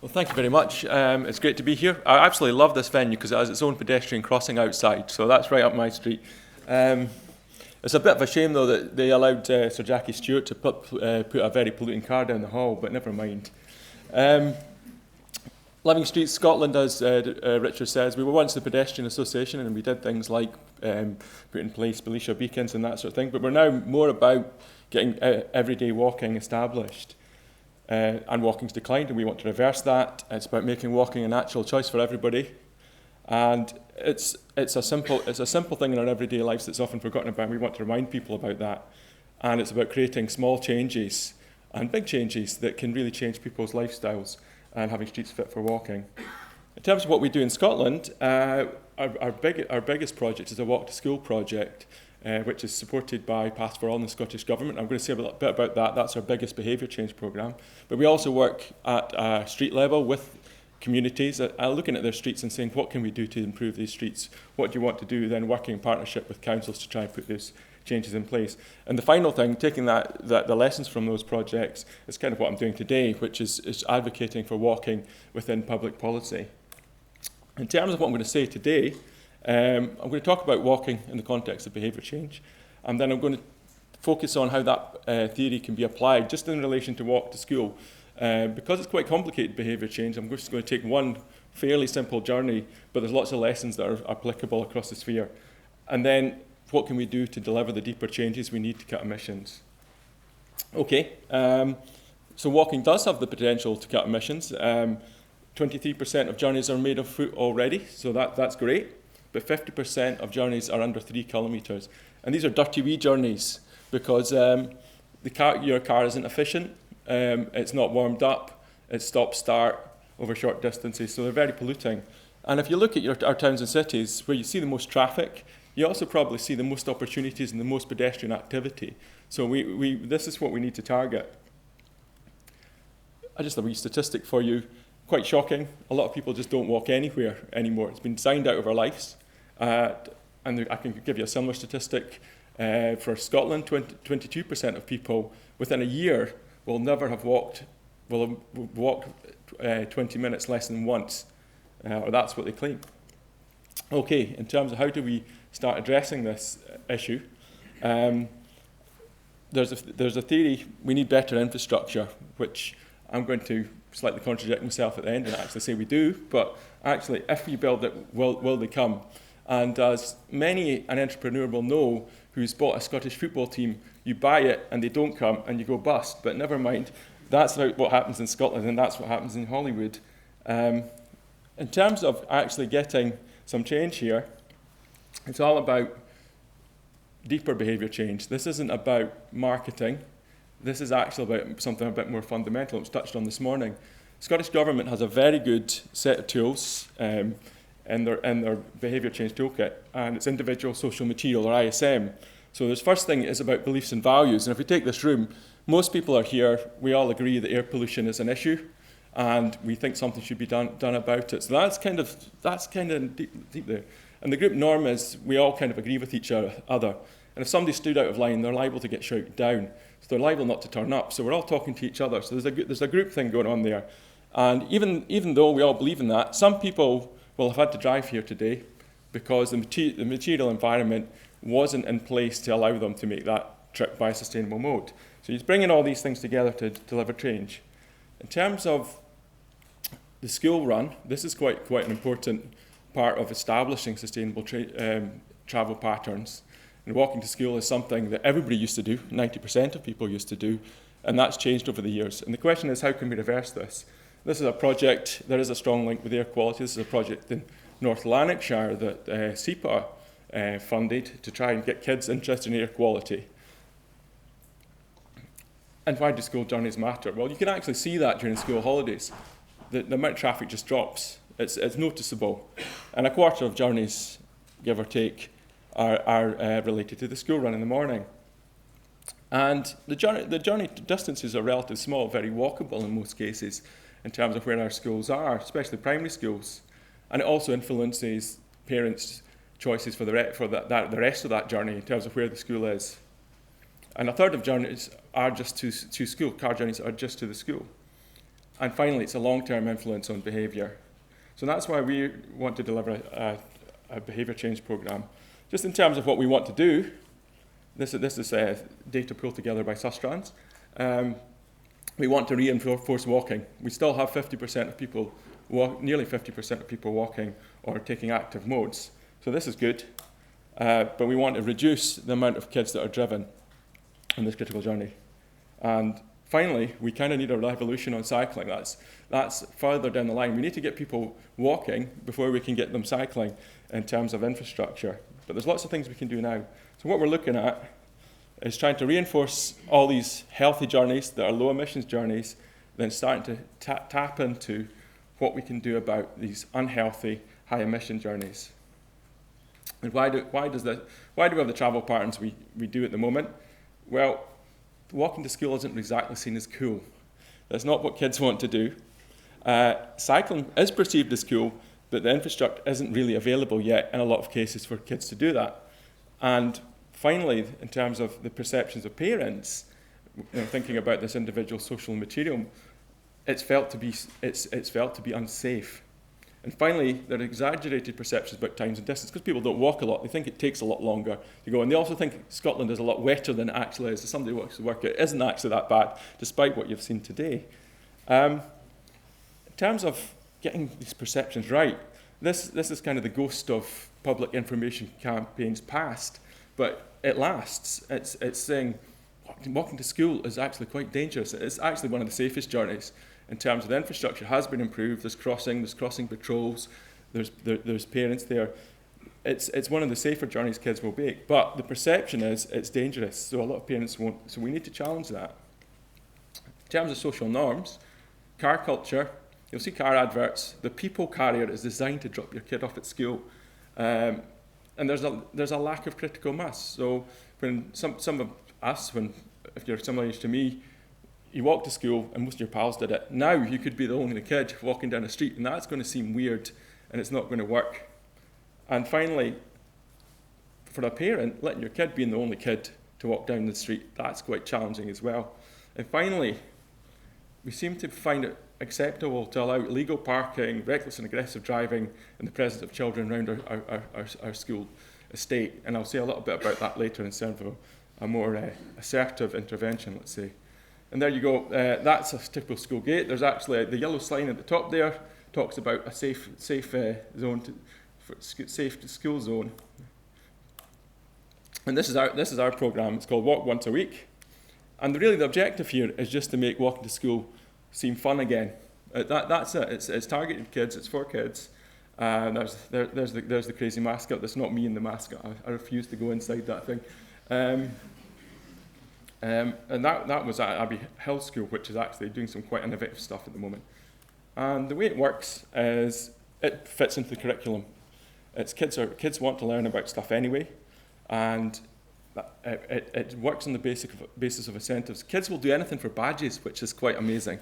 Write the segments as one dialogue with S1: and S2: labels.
S1: Well, thank you very much. It's great to be here. I absolutely love this venue because it has its own pedestrian crossing outside, so that's right up my street. Um, it's a bit of a shame, though, that they allowed Sir Jackie Stuart to put a very polluting car down the hall, but never mind. Living Streets Scotland, as Richard says, we were once the Pedestrian Association and we did things like put in place Belisha beacons and that sort of thing, but we're now more about getting everyday walking established. And walking's declined, and we want to reverse that. It's about making walking a natural choice for everybody, and it's a simple thing in our everyday lives that's often forgotten about. And we want to remind people about that, and it's about creating small changes and big changes that can really change people's lifestyles and having streets fit for walking. In terms of what we do in Scotland, our biggest project is a Walk to School project, which is supported by Path for All in the Scottish Government. I'm going to say a bit about that. That's our biggest behaviour change programme. But we also work at street level with communities, looking at their streets and saying, what can we do to improve these streets? What do you want to do? Then working in partnership with councils to try and put those changes in place. And the final thing, taking the lessons from those projects, is kind of what I'm doing today, which is advocating for walking within public policy. In terms of what I'm going to say today, I'm going to talk about walking in the context of behaviour change, and then I'm going to focus on how that theory can be applied just in relation to walk to school. Because it's quite complicated behaviour change, I'm just going to take one fairly simple journey, but there's lots of lessons that are applicable across the sphere. And then what can we do to deliver the deeper changes we need to cut emissions? Okay, so walking does have the potential to cut emissions. 23% of journeys are made on foot already, so that's great. But 50% of journeys are under 3 kilometres. And these are dirty wee journeys because your car isn't efficient, it's not warmed up, it's stop-start over short distances, so they're very polluting. And if you look at our towns and cities, where you see the most traffic, you also probably see the most opportunities and the most pedestrian activity. So this is what we need to target. I just have a wee statistic for you. Quite shocking. A lot of people just don't walk anywhere anymore. It's been signed out of our lives. And I can give you a similar statistic. For Scotland, 22% of people within a year will never have walked 20 minutes less than once. Or that's what they claim. Okay, in terms of how do we start addressing this issue, there's a theory, we need better infrastructure, which I'm going to slightly contradict myself at the end and actually say we do, but actually if we build it, will they come? And as many an entrepreneur will know who's bought a Scottish football team, you buy it and they don't come and you go bust, but never mind, that's what happens in Scotland and that's what happens in Hollywood. In terms of actually getting some change here, it's all about deeper behaviour change. This isn't about marketing. This is actually about something a bit more fundamental. It was touched on this morning. The Scottish Government has a very good set of tools in their behaviour change toolkit, and it's individual social material, or ISM. So the first thing is about beliefs and values. And if we take this room, most people are here, we all agree that air pollution is an issue, and we think something should be done about it. So that's kind of deep there. And the group norm is we all kind of agree with each other. And if somebody stood out of line, they're liable to get shouted down. So they're liable not to turn up. So we're all talking to each other. So there's a group thing going on there. And even though we all believe in that, some people will have had to drive here today because the material environment wasn't in place to allow them to make that trip by a sustainable mode. So you're bringing all these things together to deliver change. In terms of the school run, this is quite an important part of establishing sustainable travel patterns. And walking to school is something that everybody used to do, 90% of people used to do, and that's changed over the years. And the question is, how can we reverse this? This is a project, there is a strong link with air quality. This is a project in North Lanarkshire that SEPA funded to try and get kids interested in air quality. And why do school journeys matter? Well, you can actually see that during school holidays. The amount of traffic just drops. It's noticeable. And a quarter of journeys, give or take, are related to the school run in the morning. And the journey distances are relatively small, very walkable in most cases, in terms of where our schools are, especially primary schools. And it also influences parents' choices for the rest of that journey in terms of where the school is. And a third of journeys are just to school, car journeys are just to the school. And finally, it's a long-term influence on behaviour. So that's why we want to deliver a behaviour change programme. Just in terms of what we want to do, this is data pulled together by Sustrans. We want to reinforce walking. We still have 50% of people, nearly 50% of people walking or taking active modes. So this is good. But we want to reduce the amount of kids that are driven on this critical journey. And finally, we kind of need a revolution on cycling. That's further down the line. We need to get people walking before we can get them cycling in terms of infrastructure. But there's lots of things we can do now. So what we're looking at is trying to reinforce all these healthy journeys that are low emissions journeys, then starting to tap into what we can do about these unhealthy high emission journeys. And why do we have the travel patterns we do at the moment? Well, walking to school isn't exactly seen as cool. That's not what kids want to do. Cycling is perceived as cool, but the infrastructure isn't really available yet in a lot of cases for kids to do that. And finally, in terms of the perceptions of parents, thinking about this individual social material, it's felt to be unsafe. And finally, there are exaggerated perceptions about times and distance, because people don't walk a lot. They think it takes a lot longer to go. And they also think Scotland is a lot wetter than it actually is. If somebody wants to work, it isn't actually that bad, despite what you've seen today. In terms of getting these perceptions right, this is kind of the ghost of public information campaigns past, but it lasts. It's saying walking to school is actually quite dangerous. It's actually one of the safest journeys. In terms of the infrastructure, has been improved. There's crossing patrols, there's parents there. It's one of the safer journeys kids will make, but the perception is it's dangerous, so a lot of parents won't. So we need to challenge that. In terms of social norms, car culture, you'll see car adverts. The people carrier is designed to drop your kid off at school, and there's a lack of critical mass. So when some of us, if you're similar age to me, you walk to school and most of your pals did it. Now you could be the only kid walking down the street, and that's going to seem weird and it's not going to work. And finally, for a parent, letting your kid being the only kid to walk down the street, that's quite challenging as well. And finally, we seem to find it acceptable to allow illegal parking, reckless and aggressive driving in the presence of children around our school estate. And I'll say a little bit about that later in terms of a more assertive intervention, let's say. And there you go, that's a typical school gate. There's actually the yellow sign at the top there, talks about a safe school zone. And this is our programme. It's called Walk Once a Week. And really the objective here is just to make walking to school seem fun again. That's it. It's targeted kids. It's for kids. There's the crazy mascot. That's not me in the mascot. I refuse to go inside that thing. And that was at Abbey Hill School, which is actually doing some quite innovative stuff at the moment. And the way it works is it fits into the curriculum. Kids want to learn about stuff anyway, and it works on the basis of incentives. Kids will do anything for badges, which is quite amazing.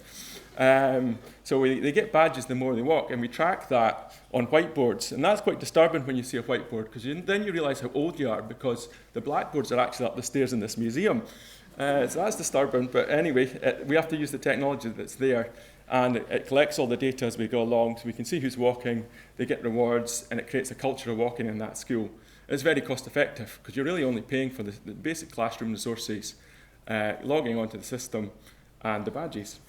S1: So they get badges the more they walk, and we track that on whiteboards. And that's quite disturbing when you see a whiteboard, because then you realise how old you are, because the blackboards are actually up the stairs in this museum. So that's disturbing, but anyway, we have to use the technology that's there, and it collects all the data as we go along, so we can see who's walking, they get rewards, and it creates a culture of walking in that school. It's very cost effective, because you're really only paying for the basic classroom resources, logging onto the system, and the badges.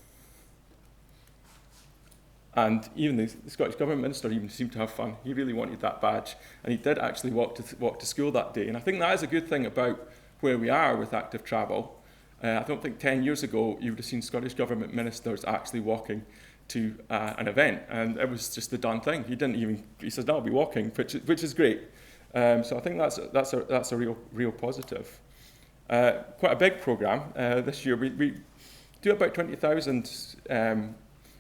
S1: And even the Scottish Government Minister even seemed to have fun. He really wanted that badge, and he did actually walk to school that day. And I think that is a good thing about where we are with active travel. I don't think 10 years ago you would have seen Scottish Government ministers actually walking to an event, and it was just the done thing. He says, no, I'll be walking, which is great. So I think that's a real positive. Quite a big programme. This year we do about 20,000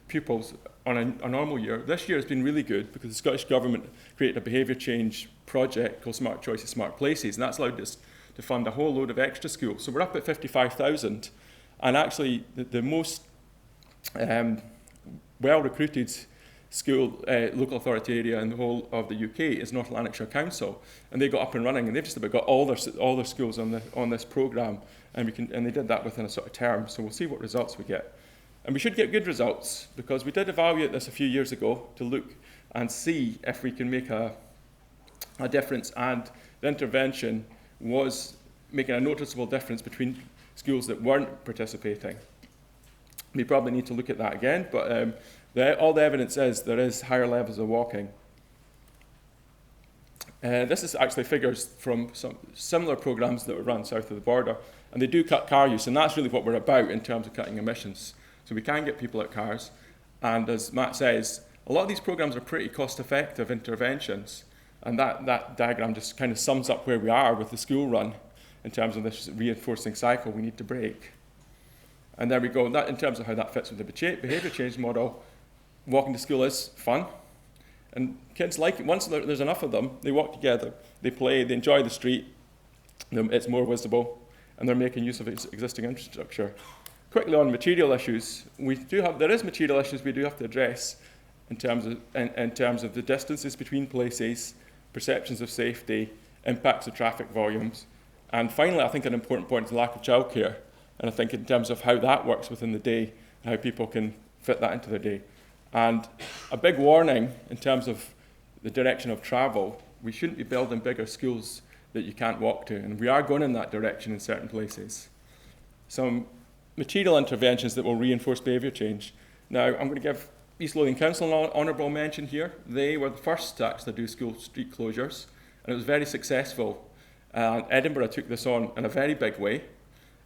S1: pupils on a normal year. This year has been really good because the Scottish Government created a behaviour change project called Smart Choices, Smart Places, and that's allowed us to fund a whole load of extra schools. So we're up at 55,000, and actually the most well-recruited school local authority area in the whole of the UK is North Lanarkshire Council, and they got up and running, and they've just about got all their schools on this programme, and they did that within a sort of term. So we'll see what results we get. And we should get good results, because we did evaluate this a few years ago to look and see if we can make a difference, and the intervention was making a noticeable difference between schools that weren't participating. We probably need to look at that again, but all the evidence is there is higher levels of walking. This is actually figures from some similar programs that were run south of the border, and they do cut car use, and that's really what we're about in terms of cutting emissions. So we can get people out cars, and as Matt says, a lot of these programs are pretty cost-effective interventions, and that diagram just kind of sums up where we are with the school run in terms of this reinforcing cycle we need to break. And there we go. That, in terms of how that fits with the behaviour change model, walking to school is fun. And kids like it. Once there's enough of them, they walk together, they play, they enjoy the street, it's more visible, and they're making use of existing infrastructure. Quickly on material issues, there is material issues we do have to address in terms of the distances between places, perceptions of safety, impacts of traffic volumes, and finally, I think an important point is the lack of childcare. And I think in terms of how that works within the day, and how people can fit that into their day. And a big warning in terms of the direction of travel, we shouldn't be building bigger schools that you can't walk to, and we are going in that direction in certain places. Some material interventions that will reinforce behaviour change. Now, I'm going to give East Lothian Council an honourable mention here. They were the first to actually do school street closures, and it was very successful. Edinburgh took this on in a very big way.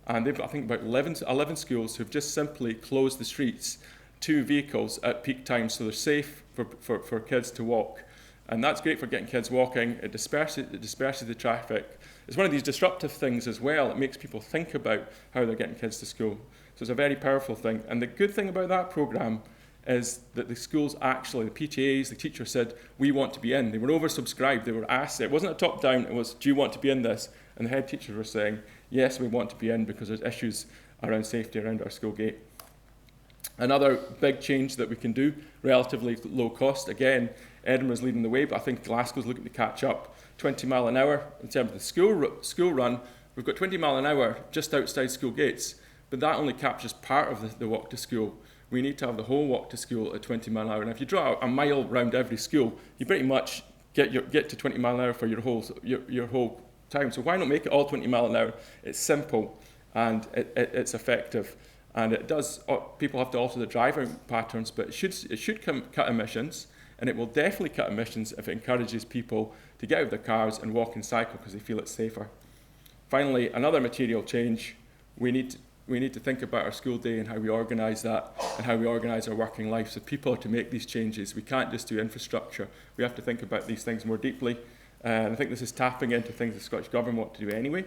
S1: And they've got, I think, about 11 schools who've just simply closed the streets to vehicles at peak times, so they're safe for kids to walk. And that's great for getting kids walking. It disperses the traffic. It's one of these disruptive things as well. It makes people think about how they're getting kids to school. So it's a very powerful thing. And the good thing about that programme is that the schools actually, the PTAs, the teachers said, we want to be in. They were oversubscribed. They were asked. It wasn't a top-down. It was, do you want to be in this? And the head teachers were saying, yes, we want to be in because there's issues around safety around our school gate. Another big change that we can do, relatively low cost. Again, Edinburgh's leading the way, but I think Glasgow's looking to catch up. 20 mile an hour in terms of the school run. We've got 20 mile an hour just outside school gates, but that only captures part of the walk to school. We need to have the whole walk to school at 20 mile an hour. And if you draw a mile round every school, you pretty much get to 20 mile an hour for your whole time. So why not make it all 20 mile an hour? It's simple and it's effective. And it does, people have to alter their driving patterns, but it should cut emissions, and it will definitely cut emissions if it encourages people to get out of their cars and walk and cycle because they feel it's safer. Finally, another material change, we need to think about our school day and how we organise that and how we organise our working life. So people are to make these changes. We can't just do infrastructure. We have to think about these things more deeply. And I think this is tapping into things the Scottish Government want to do anyway.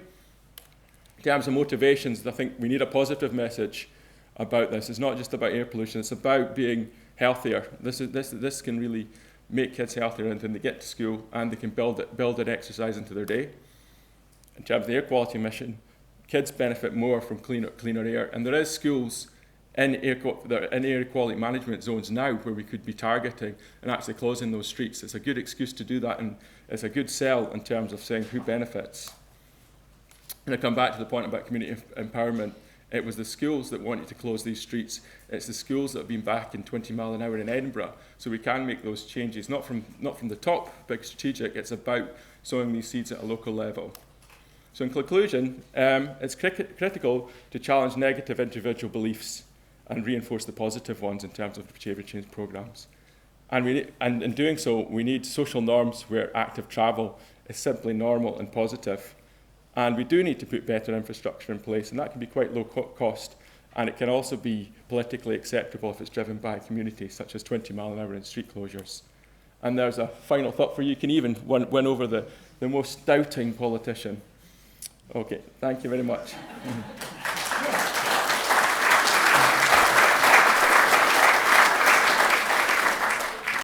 S1: In terms of motivations, I think we need a positive message about this. It's not just about air pollution, it's about being healthier. This can really make kids healthier and then they get to school and they can build an exercise into their day. In terms of the air quality mission, kids benefit more from cleaner air, and there is schools in air quality management zones now where we could be targeting and actually closing those streets. It's a good excuse to do that, and it's a good sell in terms of saying who benefits. And I come back to the point about community empowerment. It was the schools that wanted to close these streets. It's the schools that have been back in 20 mile an hour in Edinburgh. So we can make those changes, not from the top, big strategic. It's about sowing these seeds at a local level. So in conclusion, it's critical to challenge negative individual beliefs and reinforce the positive ones in terms of behaviour change programmes. And in doing so, we need social norms where active travel is simply normal and positive. And we do need to put better infrastructure in place, and that can be quite low cost. And it can also be politically acceptable if it's driven by communities, such as 20 mile an hour in street closures. And there's a final thought for you. You can even win over the most doubting politician. Okay, thank you very much.